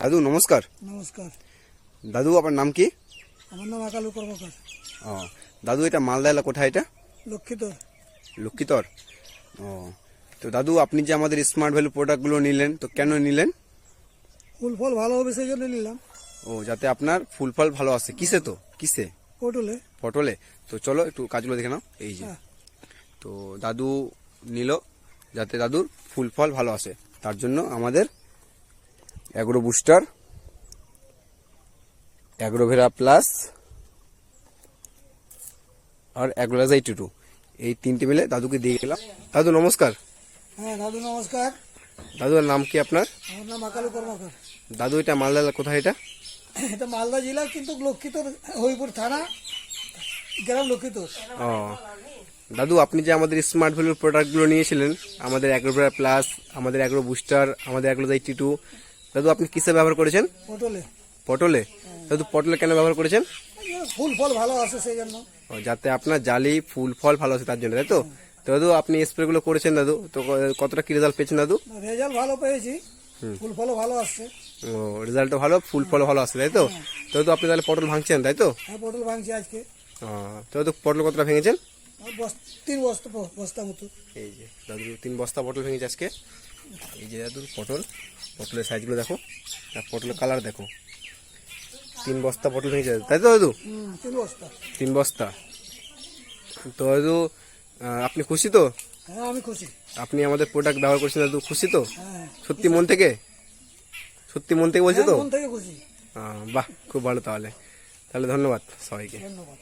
দাদু নমস্কার। নমস্কার। দাদু আপনার নাম কি? আমার নাম আকালু কর্মকার। ও দাদু, এটা মালদা এলাকা কোথায়? এটা লক্ষ্মীতর। লক্ষ্মীতর। ও তো দাদু, আপনি যে আমাদের স্মার্ট ভ্যালু প্রোডাক্টগুলো নিলেন, তো কেন নিলেন? ফুল ফল ভালো হবে সেই জন্য নিলাম। ও যাতে আপনার ফুল ফল ভালো আসে। কিসে? তো কিসে? পটলে। পটলে। তো চলো একটু কাজগুলো দেখে নাও। এই যে তো দাদু নিল যাতে দাদুর ফুল ফল ভালো আসে, তার জন্য আমাদের অ্যাগ্রো বুস্টার, অ্যাগ্রোভেরা প্লাস আর অ্যাগ্রোলাজাইট 2 এই তিনটে মিলে দাদুকে দিয়ে গেলাম। দাদু নমস্কার। হ্যাঁ দাদু নমস্কার। দাদুর নাম কি আপনার? আমার নাম আকালু কর্মকার। দাদু এটা মালদা এলাকা কোথায়? এটা এটা মালদা জেলা, কিন্তু লক্ষ্মীতর, হরিপুর থানা, গ্রাম লক্ষ্মীতর। ও দাদু, আপনি যে আমাদের স্মার্ট ভ্যালুর প্রোডাক্টগুলো নিয়েছিলেন, আমাদের অ্যাগ্রোভেরা প্লাস, আমাদের অ্যাগ্রো বুস্টার, আমাদের অ্যাগ্রোলাজাইট 2, দাদু আপনি কিসে ব্যবহার করেছেন? পটলে। পটলে। দাদু পটলে কেন ব্যবহার করেছেন? ফুল ফল ভালো আসে সেই জন্য। ও যাতে আপনার জালি ফুল ফল ভালো আছে তার জন্য, তাই তো? তো দাদু আপনি স্প্রেগুলো করেছেন দাদু, তো কতটা কি রেজাল্ট পেয়েছেন দাদু? রেজাল্ট ভালো পেয়েছি, ফুল ফলও ভালো আসছে। ও রেজাল্টও ভালো, ফুল ফলও ভালো আসছে, তাই তো? তো দাদু আপনি তাহলে পটল ভাঙছেন, তাই তো? হ্যাঁ পটল ভাঙছি আজকে। তো দাদু পটল কতটা ভেঙেছেন? 3 বস্তা মতো। এই যে দাদু 3 বস্তা পটল ভেঙেছে আজকে। এই যে দাদু পটল, পটলের সাইজগুলো দেখো আর পটলের কালার দেখো। 3 বস্তা পটল ভেঙেছে, তাই তো দাদু? 3 বস্তা। 3 বস্তা। তো দাদু আপনি খুশি তো? হ্যাঁ আমি খুশি। আপনি আমাদের প্রোডাক্ট ব্যবহার করছেন দাদু, খুশি তো? হ্যাঁ সত্যি মন থেকে? সত্যি মন থেকে বলছে তো? মন থেকে খুশি। বাহ, খুব ভালো। তাহলে ধন্যবাদ সবাইকে। ধন্যবাদ।